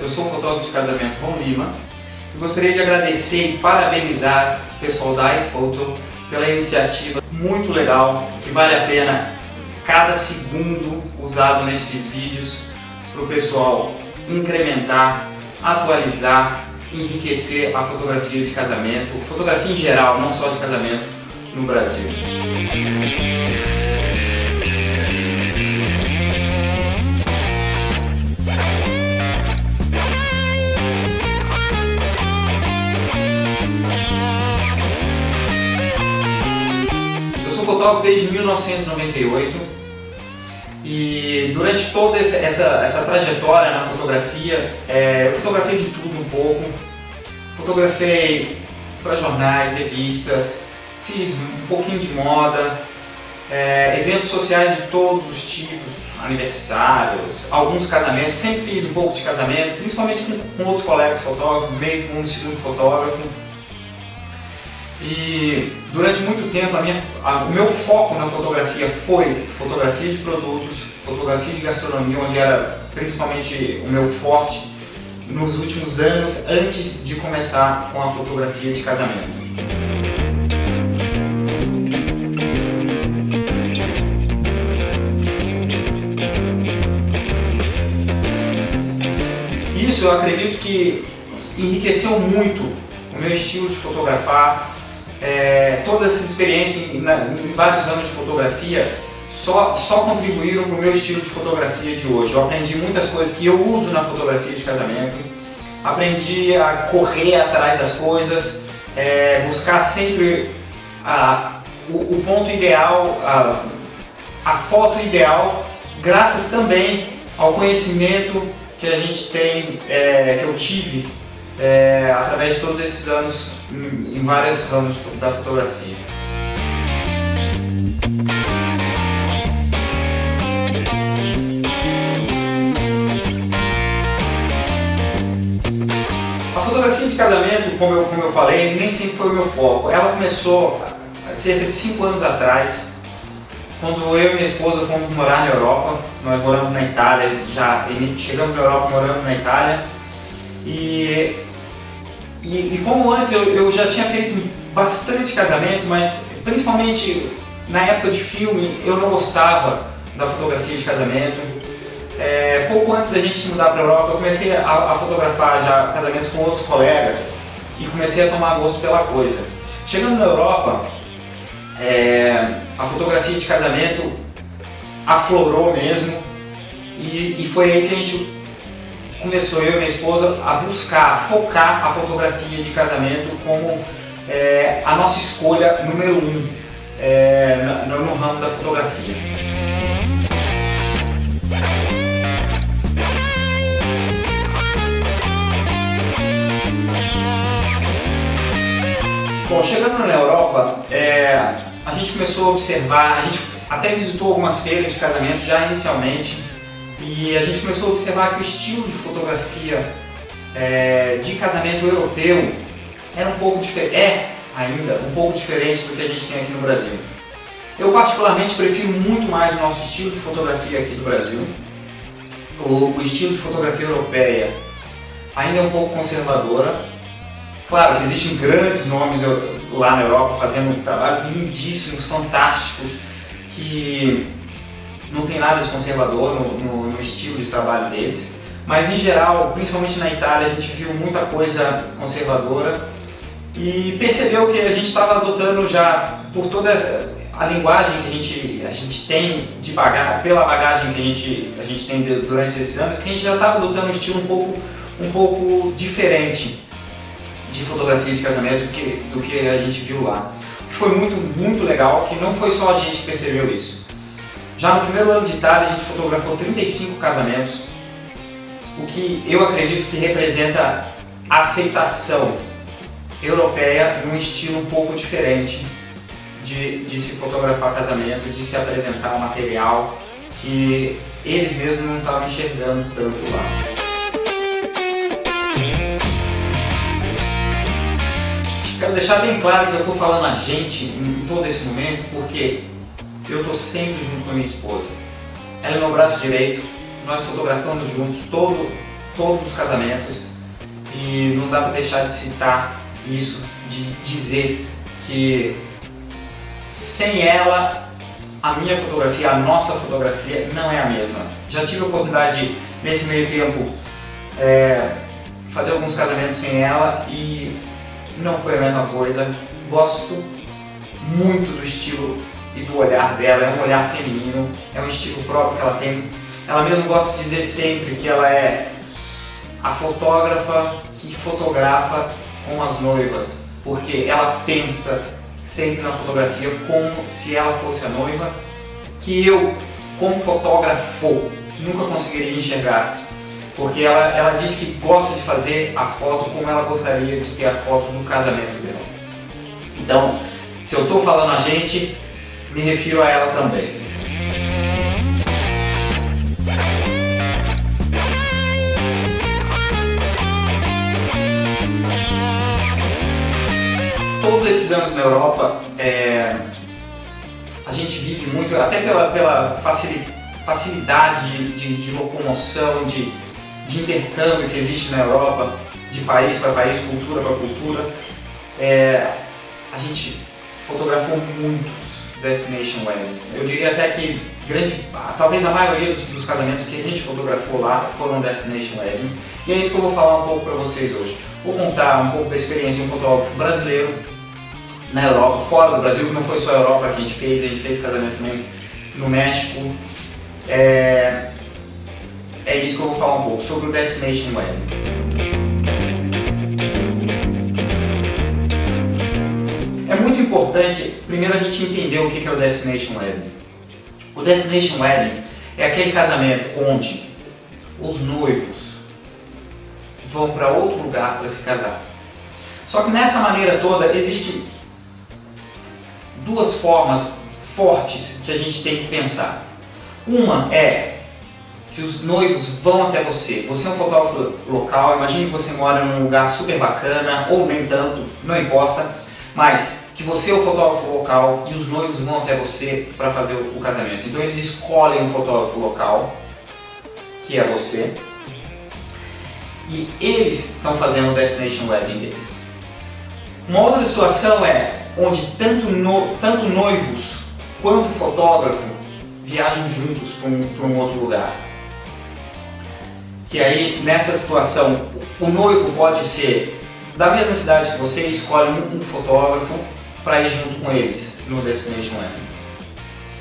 eu sou o fotógrafo de casamento Ron Lima e gostaria de agradecer e parabenizar o pessoal da iPhoto pela iniciativa muito legal, que vale a pena cada segundo usado nesses vídeos para o pessoal incrementar, atualizar, enriquecer a fotografia de casamento, fotografia em geral, não só de casamento, no Brasil. Eu sou fotógrafo desde 1998 e durante toda essa trajetória na fotografia, eu fotografei de tudo um pouco. Fotografei para jornais, revistas, fiz um pouquinho de moda, eventos sociais de todos os tipos, aniversários, alguns casamentos, sempre fiz um pouco de casamento, principalmente com outros colegas fotógrafos, meio como um segundo fotógrafo. E durante muito tempo o meu foco na fotografia foi fotografia de produtos, fotografia de gastronomia, onde era principalmente o meu forte nos últimos anos, antes de começar com a fotografia de casamento. Isso eu acredito que enriqueceu muito o meu estilo de fotografar. Todas essas experiências em vários ramos de fotografia só contribuíram para o meu estilo de fotografia de hoje. Eu aprendi muitas coisas que eu uso na fotografia de casamento, aprendi a correr atrás das coisas, buscar sempre o ponto ideal, a foto ideal, graças também ao conhecimento que a gente tem, que eu tive através de todos esses anos em vários ramos da fotografia. A fotografia de casamento, como eu falei, nem sempre foi o meu foco. Ela começou há cerca de 5 anos atrás, quando eu e minha esposa fomos morar na Europa. Nós moramos na Itália, já chegamos na Europa morando na Itália. E como antes eu já tinha feito bastante casamento, mas principalmente na época de filme eu não gostava da fotografia de casamento. Pouco antes da gente se mudar para a Europa, eu comecei a fotografar já casamentos com outros colegas e comecei a tomar gosto pela coisa. Chegando na Europa, a fotografia de casamento aflorou mesmo e foi aí que a gente começou, eu e minha esposa, a buscar, a focar a fotografia de casamento como a nossa escolha número 1 no ramo da fotografia. Bom, chegando na Europa, a gente começou a observar, a gente até visitou algumas feiras de casamento já inicialmente, e a gente começou a observar que o estilo de fotografia de casamento europeu era um pouco ainda um pouco diferente do que a gente tem aqui no Brasil. Eu particularmente prefiro muito mais o nosso estilo de fotografia aqui do Brasil. O estilo de fotografia europeia ainda é um pouco conservadora. Claro que existem grandes nomes lá na Europa fazendo trabalhos lindíssimos, fantásticos, que não tem nada de conservador no estilo de trabalho deles, mas em geral, principalmente na Itália, a gente viu muita coisa conservadora e percebeu que a gente estava adotando já, por toda a linguagem que a gente tem pela bagagem que a gente tem durante esses anos, que a gente já estava adotando um estilo um pouco diferente de fotografia de casamento do que a gente viu lá. O que foi muito legal, que não foi só a gente que percebeu isso. Já no primeiro ano de Itália a gente fotografou 35 casamentos, o que eu acredito que representa a aceitação europeia num estilo um pouco diferente de se fotografar casamento, de se apresentar material que eles mesmos não estavam enxergando tanto lá. Quero deixar bem claro que eu estou falando a gente em todo esse momento porque eu estou sempre junto com a minha esposa. Ela é meu braço direito, nós fotografamos juntos todos os casamentos e não dá para deixar de citar isso, de dizer que sem ela a minha fotografia, a nossa fotografia não é a mesma. Já tive a oportunidade de, nesse meio tempo, fazer alguns casamentos sem ela e não foi a mesma coisa. Gosto muito do estilo e do olhar dela, é um olhar feminino, é um estilo próprio que ela tem. Ela mesma gosta de dizer sempre que ela é a fotógrafa que fotografa com as noivas, porque ela pensa sempre na fotografia como se ela fosse a noiva, que eu, como fotógrafo, nunca conseguiria enxergar, porque ela diz que gosta de fazer a foto como ela gostaria de ter a foto do casamento dela. Então, se eu estou falando a gente, me refiro a ela também. Todos esses anos na Europa, a gente vive muito, até pela facilidade de locomoção, de intercâmbio que existe na Europa, de país para país, cultura para cultura. A gente fotografou muitos Destination Weddings. Eu diria até que talvez a maioria dos casamentos que a gente fotografou lá foram Destination Weddings. E é isso que eu vou falar um pouco para vocês hoje. Vou contar um pouco da experiência de um fotógrafo brasileiro na Europa, fora do Brasil, que não foi só a Europa que a gente fez casamentos também no México. É isso que eu vou falar um pouco sobre o Destination Wedding. É muito importante, primeiro, a gente entender o que é o Destination Wedding. O Destination Wedding é aquele casamento onde os noivos vão para outro lugar para se casar. Só que nessa maneira toda existem duas formas fortes que a gente tem que pensar. Uma é que os noivos vão até você. Você é um fotógrafo local, imagine que você mora num lugar super bacana, ou nem tanto, não importa, mas que você é o fotógrafo local e os noivos vão até você para fazer o casamento. Então eles escolhem um fotógrafo local, que é você, e eles estão fazendo o Destination Wedding deles. Uma outra situação é onde tanto noivos quanto fotógrafo viajam juntos para um outro lugar. Que aí, nessa situação, o noivo pode ser da mesma cidade que você e escolhe um fotógrafo para ir junto com eles no Destination Wedding.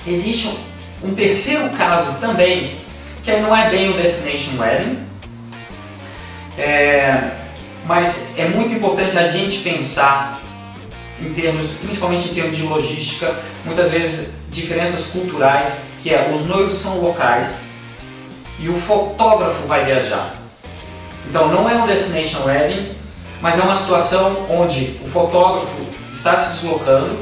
Existe um terceiro caso também, que aí não é bem o Destination Wedding, mas é muito importante a gente pensar principalmente em termos de logística, muitas vezes diferenças culturais, que os noivos são locais e o fotógrafo vai viajar. Então não é um Destination Wedding, mas é uma situação onde o fotógrafo está se deslocando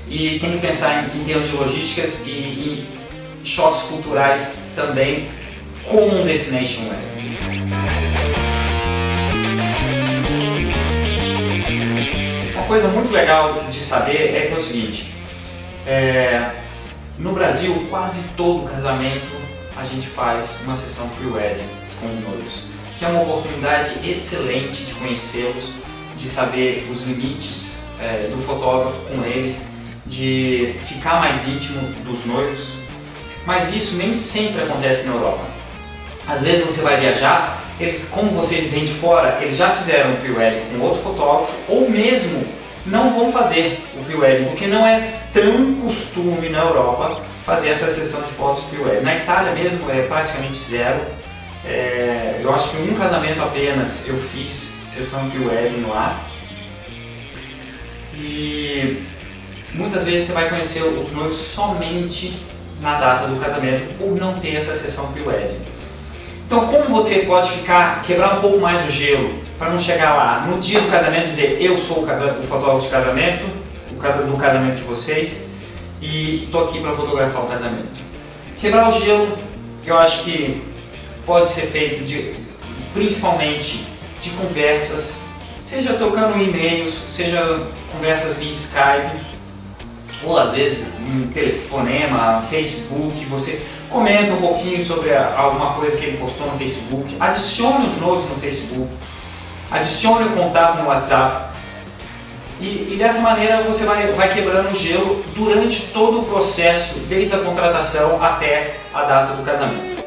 e tem que pensar em termos de logísticas e em choques culturais também, como um Destination Wedding. Uma coisa muito legal de saber é que é o seguinte, no Brasil quase todo casamento a gente faz uma sessão pre-wedding com os noivos, que é uma oportunidade excelente de conhecê-los, de saber os limites do fotógrafo com eles, de ficar mais íntimo dos noivos, mas isso nem sempre acontece na Europa. Às vezes você vai viajar, como você vem de fora, eles já fizeram o pre-wedding com outro fotógrafo, ou mesmo não vão fazer o pre-wedding, porque não é tão costume na Europa fazer essa sessão de fotos pre-wedding. Na Itália mesmo é praticamente zero. Eu acho que em um casamento apenas eu fiz sessão pre-wedding lá. E muitas vezes você vai conhecer os noivos somente na data do casamento por não ter essa sessão pre-wedding. Então como você pode quebrar um pouco mais o gelo para não chegar lá no dia do casamento e dizer eu sou o fotógrafo de casamento, do casamento de vocês e estou aqui para fotografar o casamento. Quebrar o gelo eu acho que pode ser feito principalmente de conversas, seja trocando e-mails, seja conversas via Skype, ou às vezes um telefonema, Facebook, você comenta um pouquinho sobre alguma coisa que ele postou no Facebook, adicione os noivos no Facebook, adicione o contato no WhatsApp e dessa maneira você vai quebrando o gelo durante todo o processo, desde a contratação até a data do casamento.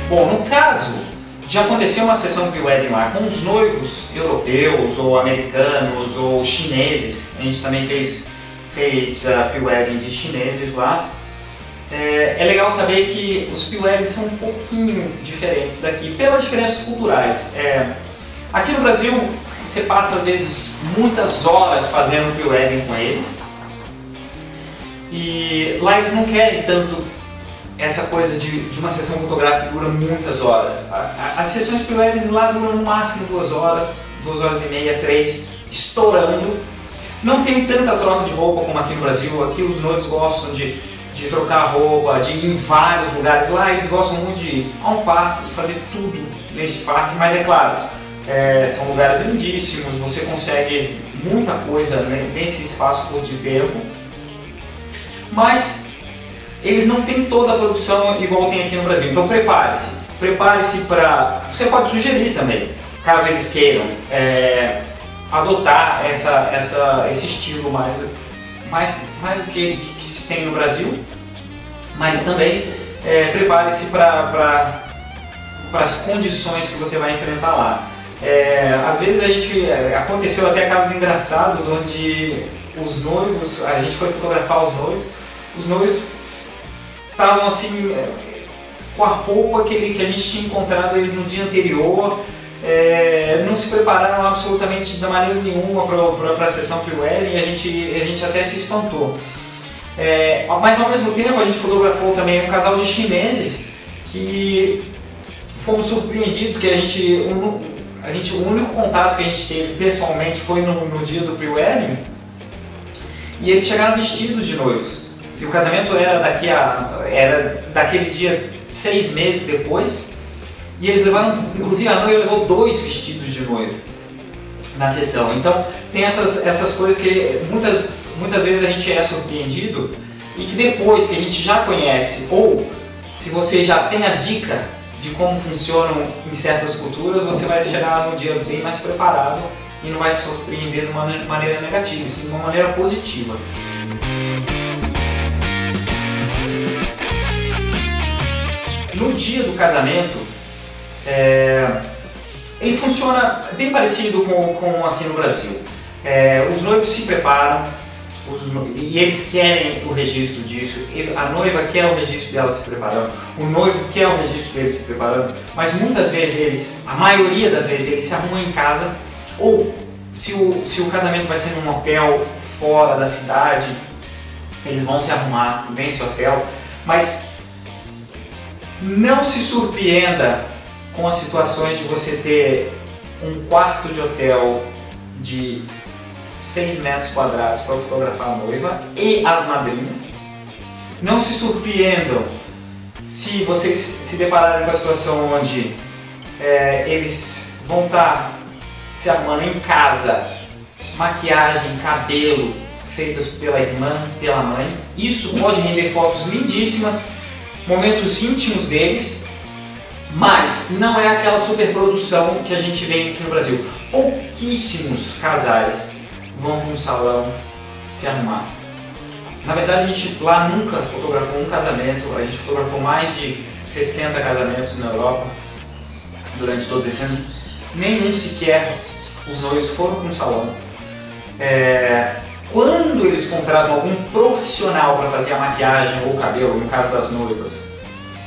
Bom, no caso de acontecer uma sessão pre-wedding lá com os noivos europeus ou americanos ou chineses, a gente também fez pre-wedding de chineses lá, é legal saber que os pre-weddings são um pouquinho diferentes daqui, pelas diferenças culturais. Aqui no Brasil, você passa às vezes muitas horas fazendo pre-wedding com eles, e lá eles não querem tanto essa coisa de uma sessão fotográfica que dura muitas horas. As sessões pre-weddings lá duram no máximo 2 horas, 2 horas e meia, 3, estourando. Não tem tanta troca de roupa como aqui no Brasil. Aqui os noivos gostam de trocar roupa, de ir em vários lugares. Lá eles gostam muito de ir a um parque e fazer tudo nesse parque, mas é claro, são lugares lindíssimos, você consegue muita coisa nesse espaço curto de tempo, mas eles não têm toda a produção igual tem aqui no Brasil. Então prepare-se para... Você pode sugerir também, caso eles queiram adotar esse estilo mais do que se tem no Brasil, mas também prepare-se para as condições que você vai enfrentar lá. Às vezes aconteceu até casos engraçados onde os noivos, a gente foi fotografar os noivos estavam assim com a roupa que a gente tinha encontrado eles no dia anterior, não se prepararam absolutamente de maneira nenhuma para a sessão pre-wedding, e a gente até se espantou. Mas ao mesmo tempo a gente fotografou também um casal de chineses que fomos surpreendidos que o único contato que a gente teve pessoalmente foi no dia do pre-wedding, e eles chegaram vestidos de noivos. E o casamento era daquele dia 6 meses depois, e eles levaram, inclusive a noiva levou 2 vestidos de noivo na sessão. Então tem essas coisas que muitas vezes a gente é surpreendido, e que depois que a gente já conhece, ou se você já tem a dica de como funcionam em certas culturas, você vai chegar no dia bem mais preparado e não vai se surpreender de uma maneira negativa, sim de uma maneira positiva. No dia do casamento, ele funciona bem parecido com aqui no Brasil. Os noivos se preparam e eles querem o registro disso, a noiva quer o registro dela se preparando, o noivo quer o registro dele se preparando, mas muitas vezes a maioria das vezes, eles se arrumam em casa, ou se o casamento vai ser num hotel fora da cidade, eles vão se arrumar nesse hotel, mas não se surpreenda com as situações de você ter um quarto de hotel de 6 metros quadrados para fotografar a noiva e as madrinhas. Não se surpreendam se vocês se depararem com a situação onde eles vão estar se arrumando em casa, maquiagem, cabelo feitas pela irmã, pela mãe. Isso pode render fotos lindíssimas, momentos íntimos deles, mas não é aquela superprodução que a gente vê aqui no Brasil. Pouquíssimos casais vão para um salão se arrumar. Na verdade, a gente lá nunca fotografou um casamento, a gente fotografou mais de 60 casamentos na Europa durante todos esses anos. Nenhum sequer os noivos foram para um salão. Quando eles contratam algum profissional para fazer a maquiagem ou o cabelo, no caso das noivas,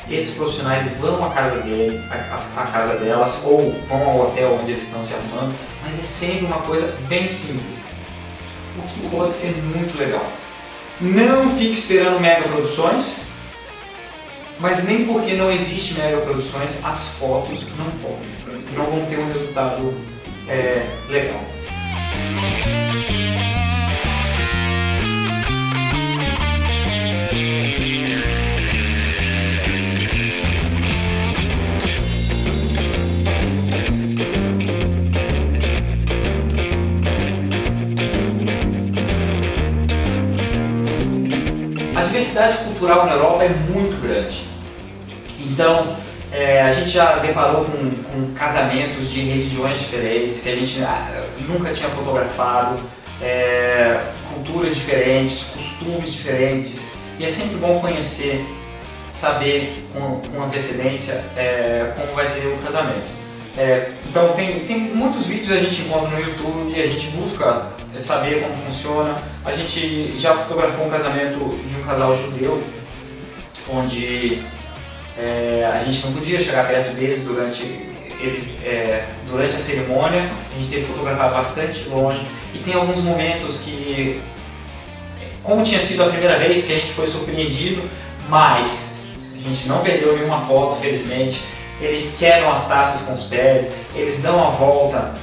esses profissionais vão à casa dele, à casa delas, ou vão ao hotel onde eles estão se arrumando, mas é sempre uma coisa bem simples, o que pode ser muito legal. Não fique esperando mega produções, mas nem porque não existe mega produções, as fotos não vão ter um resultado legal. diversidade cultural na Europa é muito grande. Então, a gente já deparou com casamentos de religiões diferentes, que a gente nunca tinha fotografado, culturas diferentes, costumes diferentes, e é sempre bom conhecer, saber com antecedência como vai ser o casamento. Então tem muitos vídeos a gente encontra no YouTube e a gente busca saber como funciona. A gente já fotografou um casamento de um casal judeu, onde a gente não podia chegar perto deles durante a cerimônia. A gente teve que fotografar bastante longe, e tem alguns momentos que, como tinha sido a primeira vez, que a gente foi surpreendido, mas a gente não perdeu nenhuma foto, felizmente. Eles quebram as taças com os pés, eles dão a volta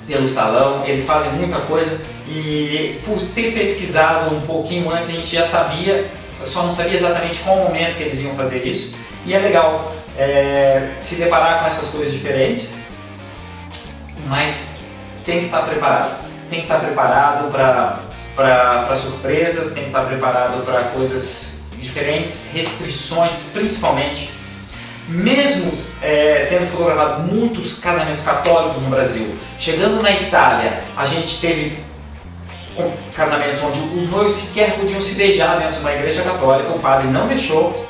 pelo salão, eles fazem muita coisa, e por ter pesquisado um pouquinho antes, a gente já sabia, só não sabia exatamente qual momento que eles iam fazer isso. E é legal se deparar com essas coisas diferentes, mas tem que estar preparado. Tem que estar preparado para surpresas, tem que estar preparado para coisas diferentes, restrições principalmente. Mesmo tendo fotografado muitos casamentos católicos no Brasil, chegando na Itália, a gente teve casamentos onde os noivos sequer podiam se beijar dentro de uma igreja católica, o padre não deixou.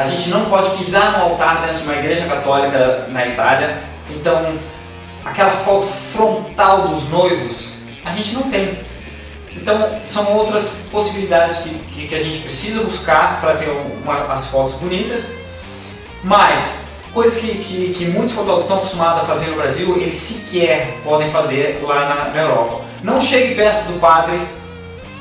A gente não pode pisar no altar dentro de uma igreja católica na Itália. Então, aquela foto frontal dos noivos, a gente não tem. Então, são outras possibilidades que a gente precisa buscar para ter as fotos bonitas. Mas, coisas que muitos fotógrafos estão acostumados a fazer no Brasil, eles sequer podem fazer lá na Europa. Não chegue perto do padre,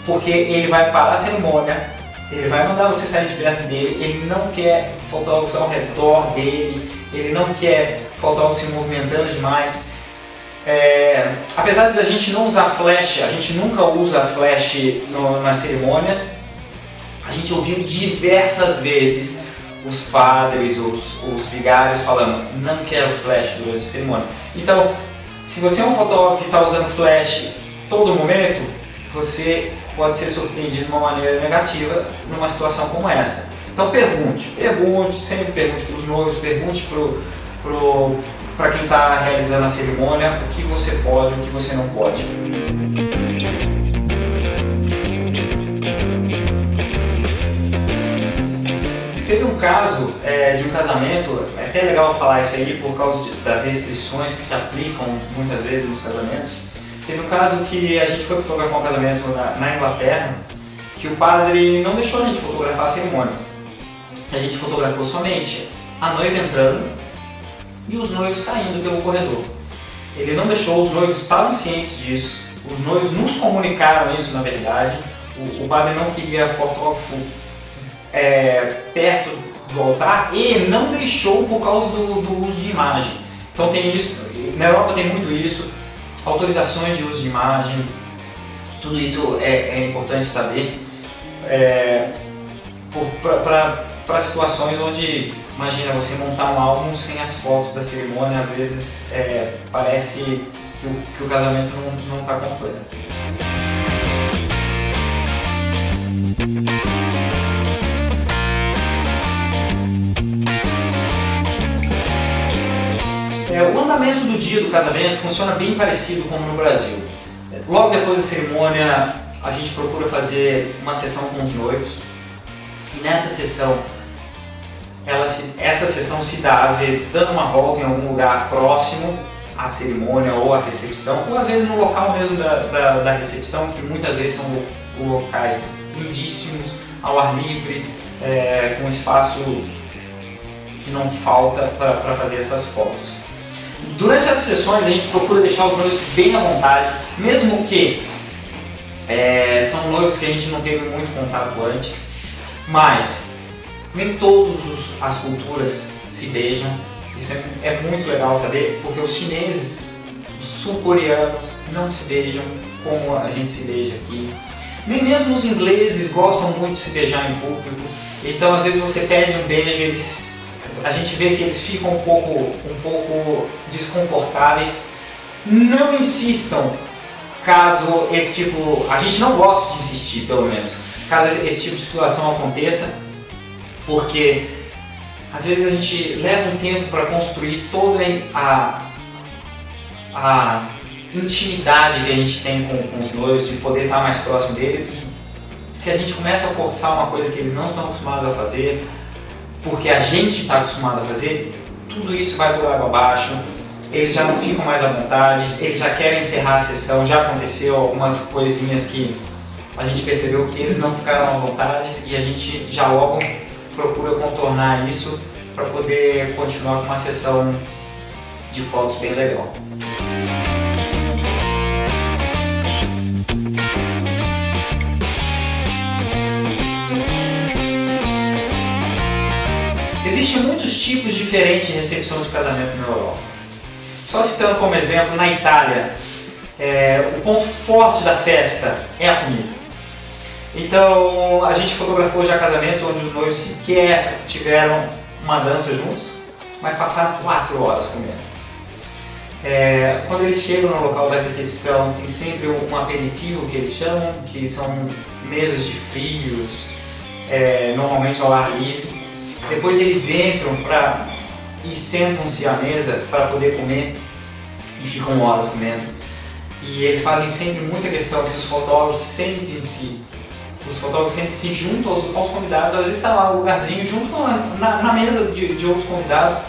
porque ele vai parar a cerimônia, ele vai mandar você sair de perto dele, ele não quer fotógrafos ao redor dele, ele não quer fotógrafos se movimentando demais. Apesar de a gente não usar flash, a gente nunca usa flash nas cerimônias, a gente ouviu diversas vezes os padres, os vigários falando: não quero flash durante a cerimônia. Então, se você é um fotógrafo que está usando flash todo momento, você pode ser surpreendido de uma maneira negativa numa situação como essa. Então pergunte, sempre pergunte para os noivos, pergunte para quem está realizando a cerimônia o que você pode, o que você não pode. Teve um caso de um casamento, é até legal falar isso aí por causa das restrições que se aplicam muitas vezes nos casamentos. Teve um caso que a gente foi fotografar um casamento na Inglaterra, que o padre não deixou a gente fotografar a cerimônia. A gente fotografou somente a noiva entrando e os noivos saindo pelo corredor. Ele não deixou, os noivos estavam cientes disso, os noivos nos comunicaram isso na verdade. O padre não queria fotógrafo perto do altar e não deixou por causa do uso de imagem. Então tem isso, na Europa tem muito isso, autorizações de uso de imagem, tudo isso é importante saber para situações onde, imagina, você montar um álbum sem as fotos da cerimônia, às vezes parece que o casamento não está completo. O andamento do dia do casamento funciona bem parecido como no Brasil. Logo depois da cerimônia, a gente procura fazer uma sessão com os noivos. E nessa sessão, essa sessão se dá, às vezes, dando uma volta em algum lugar próximo à cerimônia ou à recepção, ou às vezes no local mesmo da recepção, que muitas vezes são locais lindíssimos, ao ar livre, com espaço que não falta para fazer essas fotos. Durante as sessões a gente procura deixar os noivos bem à vontade, mesmo que são noivos que a gente não teve muito contato antes, mas nem todas as culturas se beijam. Isso é muito legal saber, porque os chineses, os sul-coreanos não se beijam como a gente se beija aqui. Nem mesmo os ingleses gostam muito de se beijar em público, então às vezes você pede um beijo, a gente vê que eles ficam um pouco desconfortáveis. Não insistam caso esse tipo, a gente não gosta de insistir, pelo menos, caso esse tipo de situação aconteça, porque às vezes a gente leva um tempo para construir toda a intimidade que a gente tem com os noivos, de poder estar mais próximo dele, e se a gente começa a forçar uma coisa que eles não estão acostumados a fazer, porque a gente está acostumado a fazer, tudo isso vai por água abaixo, eles já não ficam mais à vontade, eles já querem encerrar a sessão, já aconteceu algumas coisinhas que a gente percebeu que eles não ficaram à vontade e a gente já logo procura contornar isso para poder continuar com uma sessão de fotos bem legal. Existem muitos tipos diferentes de recepção de casamento na Europa. Só citando como exemplo, na Itália, o ponto forte da festa é a comida. Então, a gente fotografou já casamentos onde os noivos sequer tiveram uma dança juntos, mas passaram 4 horas comendo. Quando eles chegam no local da recepção, tem sempre um aperitivo que eles chamam, que são mesas de frios, normalmente ao ar livre. Depois eles entram e sentam-se à mesa para poder comer e ficam horas comendo. E eles fazem sempre muita questão que os fotógrafos sentem-se junto aos convidados. Às vezes está lá um lugarzinho junto na mesa de outros convidados.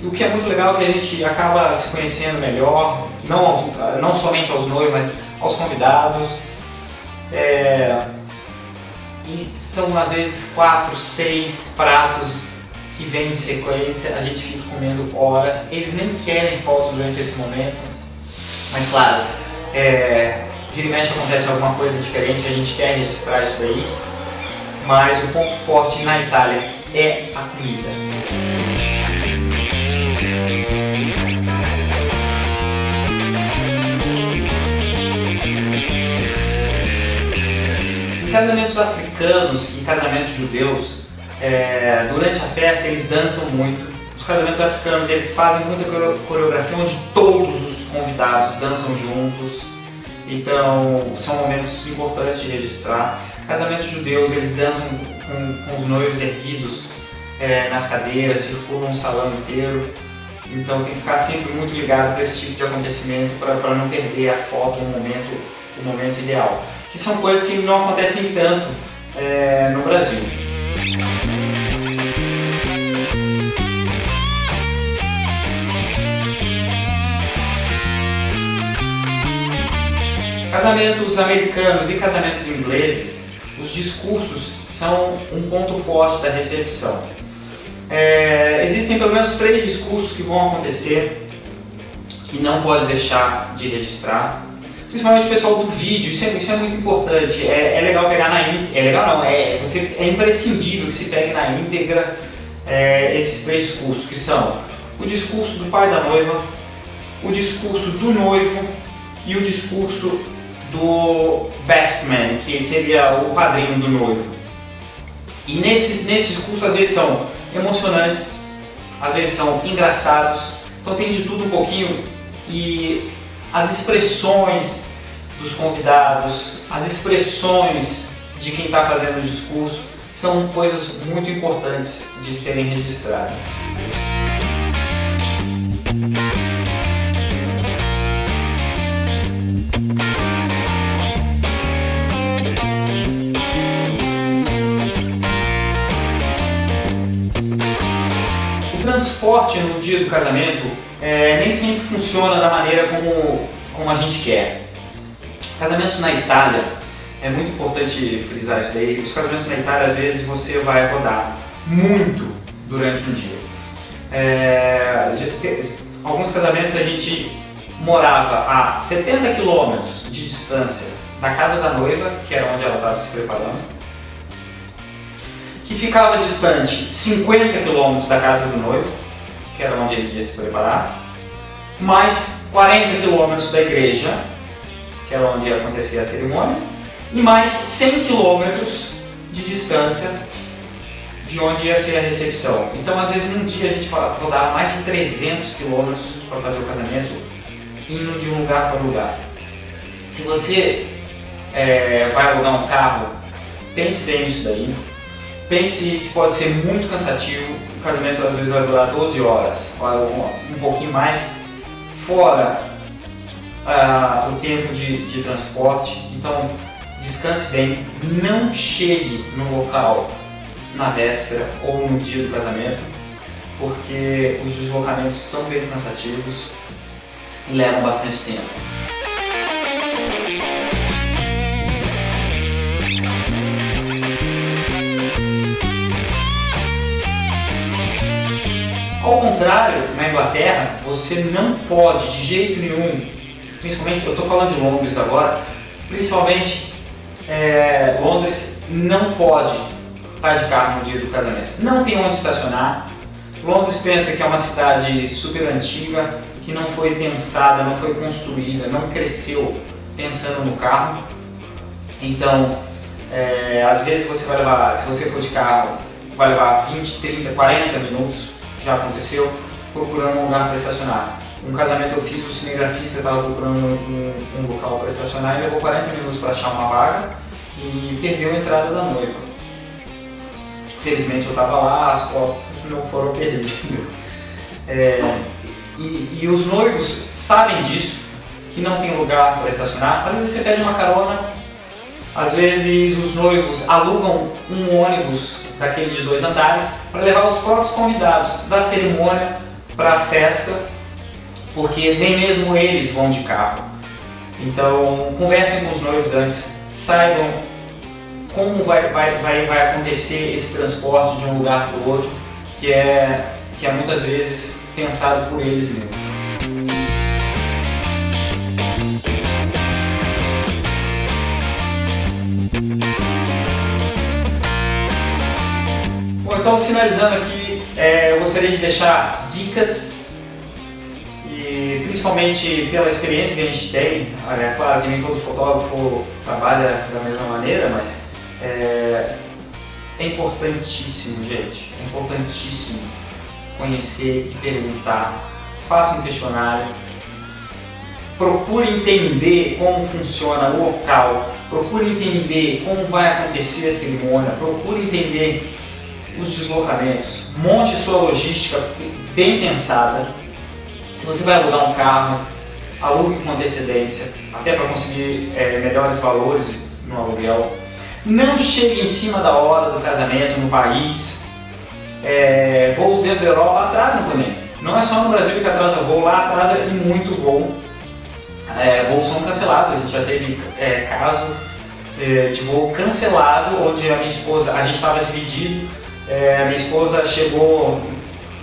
E o que é muito legal é que a gente acaba se conhecendo melhor, não somente aos noivos, mas aos convidados. E são às vezes 4, 6 pratos que vêm em sequência, a gente fica comendo horas, eles nem querem foto durante esse momento, mas claro, vira e mexe acontece alguma coisa diferente, a gente quer registrar isso daí, mas o ponto forte na Itália é a comida. Em casamentos africanos e casamentos judeus, durante a festa eles dançam muito. Os casamentos africanos eles fazem muita coreografia onde todos os convidados dançam juntos. Então são momentos importantes de registrar. Casamentos judeus eles dançam com os noivos erguidos nas cadeiras, circulam o salão inteiro. Então tem que ficar sempre muito ligado para esse tipo de acontecimento para não perder a foto, o momento ideal. Que são coisas que não acontecem tanto no Brasil. Casamentos americanos e casamentos ingleses, os discursos são um ponto forte da recepção. Existem pelo menos 3 discursos que vão acontecer que não pode deixar de registrar. Principalmente o pessoal do vídeo, isso é muito importante. É legal pegar na íntegra, é imprescindível que se pegue na íntegra esses 3 discursos, que são o discurso do pai da noiva, o discurso do noivo e o discurso do best man, que seria o padrinho do noivo. E nesse discurso às vezes são emocionantes, às vezes são engraçados, então tem de tudo um pouquinho, e as expressões dos convidados, as expressões de quem está fazendo o discurso são coisas muito importantes de serem registradas. O transporte no dia do casamento nem sempre funciona da maneira como a gente quer. Casamentos na Itália, é muito importante frisar isso daí, os casamentos na Itália às vezes você vai rodar muito durante um dia. Alguns casamentos a gente morava a 70 km de distância da casa da noiva, que era onde ela estava se preparando, que ficava distante 50 km da casa do noivo, que era onde ele ia se preparar, mais 40 km da igreja, que era onde ia acontecer a cerimônia, e mais 100 km de distância de onde ia ser a recepção. Então, às vezes, num dia a gente rodava mais de 300 km para fazer o casamento, indo de um lugar para lugar. Se você vai alugar um carro, pense bem nisso daí. Pense que pode ser muito cansativo, o casamento às vezes vai durar 12 horas, ou um pouquinho mais, fora o tempo de transporte. Então descanse bem, não chegue no local na véspera ou no dia do casamento, porque os deslocamentos são bem cansativos e levam bastante tempo. Ao contrário, na Inglaterra, você não pode de jeito nenhum, principalmente, eu estou falando de Londres agora, principalmente Londres não pode estar de carro no dia do casamento. Não tem onde estacionar. Londres pensa que é uma cidade super antiga, que não foi pensada, não foi construída, não cresceu pensando no carro. Então, às vezes você vai levar, se você for de carro, vai levar 20, 30, 40 minutos, já aconteceu, procurando um lugar para estacionar. Um casamento eu fiz, o cinegrafista estava procurando um local para estacionar e levou 40 minutos para achar uma vaga e perdeu a entrada da noiva. Felizmente eu estava lá, as fotos não foram perdidas. E os noivos sabem disso, que não tem lugar para estacionar. Às vezes você pede uma carona, às vezes os noivos alugam um ônibus daquele de 2 andares para levar os próprios convidados da cerimônia para a festa, porque nem mesmo eles vão de carro. Então conversem com os noivos antes, saibam como vai acontecer esse transporte de um lugar para o outro, que é muitas vezes pensado por eles mesmos. Bom, então finalizando aqui, eu gostaria de deixar dicas, e principalmente pela experiência que a gente tem. Claro que nem todo fotógrafo trabalha da mesma maneira, mas é importantíssimo, gente, é importantíssimo conhecer e perguntar. Faça um questionário, procure entender como funciona o local, procure entender como vai acontecer a cerimônia, procure entender os deslocamentos, monte sua logística bem pensada. Se você vai alugar um carro, alugue com antecedência, até para conseguir melhores valores no aluguel. Não chegue em cima da hora do casamento no país. Voos dentro da Europa atrasam também. Não é só no Brasil que atrasa voo, lá atrasa e muito voo. Voos são cancelados, a gente já teve caso de voo cancelado, onde a minha esposa, a gente estava dividido, a minha esposa chegou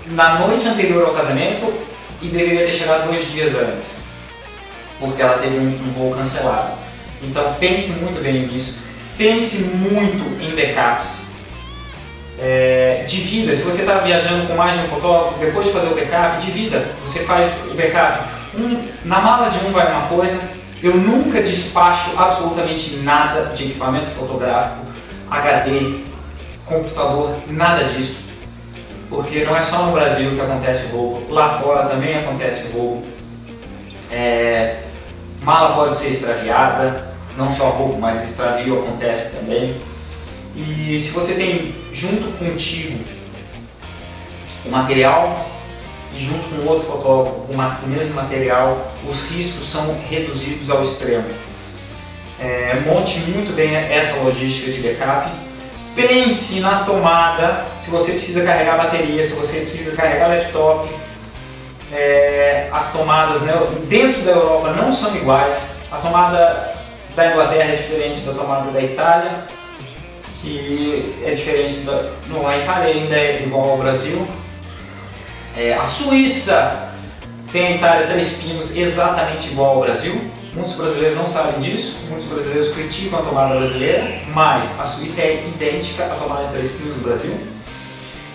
na noite anterior ao casamento e deveria ter chegado 2 dias antes, porque ela teve um voo cancelado. Então pense muito bem nisso, pense muito em backups. Divida, se você está viajando com mais de um fotógrafo, depois de fazer o backup, divida, você faz o backup. Na mala de um vai uma coisa. Eu nunca despacho absolutamente nada de equipamento fotográfico, HD, computador, nada disso, porque não é só no Brasil que acontece roubo, lá fora também acontece roubo. Mala pode ser extraviada, não só roubo, mas extravio acontece também. E se você tem junto contigo o material e junto com outro fotógrafo o mesmo material, os riscos são reduzidos ao extremo. Monte muito bem essa logística de backup. Pense na tomada, se você precisa carregar bateria, se você precisa carregar laptop. As tomadas, né, dentro da Europa não são iguais. A tomada da Inglaterra é diferente da tomada da Itália, que é diferente a Itália ainda é igual ao Brasil. A Suíça tem a Itália 3 pinos exatamente igual ao Brasil. Muitos brasileiros não sabem disso, muitos brasileiros criticam a tomada brasileira, mas a Suíça é idêntica à tomada de 3 pinos do Brasil.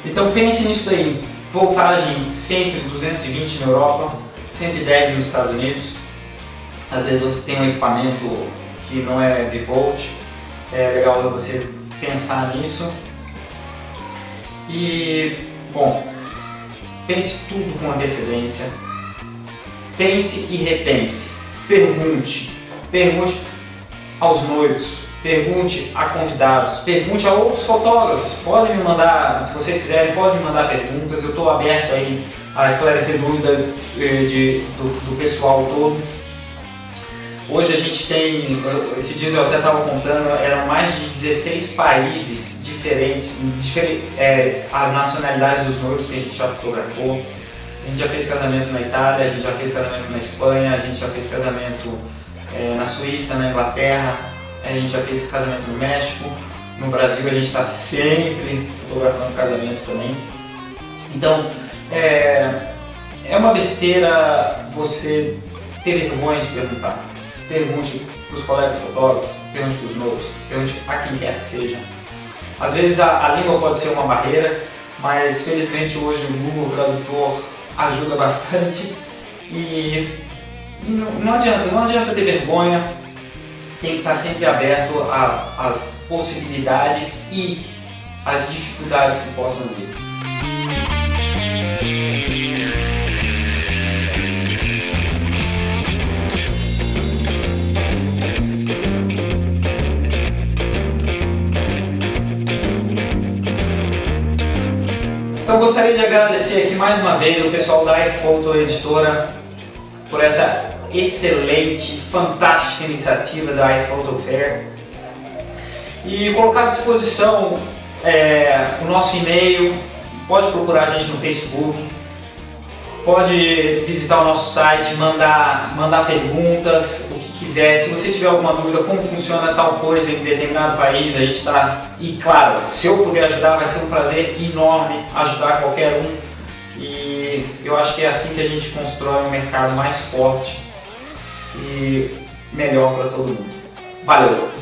Então pense nisso daí. Voltagem sempre 220 na Europa, 110 nos Estados Unidos. Às vezes você tem um equipamento que não é bivolt, é legal você pensar nisso. E, bom, pense tudo com antecedência, pense e repense, pergunte, pergunte aos noivos, pergunte a convidados, pergunte a outros fotógrafos. Podem me mandar, se vocês quiserem, podem me mandar perguntas. Eu estou aberto aí a esclarecer dúvidas do pessoal todo. Hoje a gente tem, esses dias eu até estava contando, eram mais de 16 países diferentes, as nacionalidades dos noivos que a gente já fotografou. A gente já fez casamento na Itália, a gente já fez casamento na Espanha, a gente já fez casamento na Suíça, na Inglaterra, a gente já fez casamento no México. No Brasil a gente está sempre fotografando casamento também. Então, é uma besteira você ter vergonha de perguntar. Pergunte para os colegas fotógrafos, pergunte para os noivos, pergunte a quem quer que seja. Às vezes a língua pode ser uma barreira, mas felizmente hoje o Google Tradutor ajuda bastante e não adianta ter vergonha, tem que estar sempre aberto às possibilidades e às dificuldades que possam vir. Então eu gostaria de agradecer aqui mais uma vez o pessoal da iPhoto Editora por essa excelente, fantástica iniciativa da iPhoto Fair e colocar à disposição o nosso e-mail. Pode procurar a gente no Facebook, pode visitar o nosso site, mandar perguntas, o que quiser. Se você tiver alguma dúvida como funciona tal coisa em determinado país, a gente está... E claro, se eu puder ajudar, vai ser um prazer enorme ajudar qualquer um. E eu acho que é assim que a gente constrói um mercado mais forte e melhor para todo mundo. Valeu!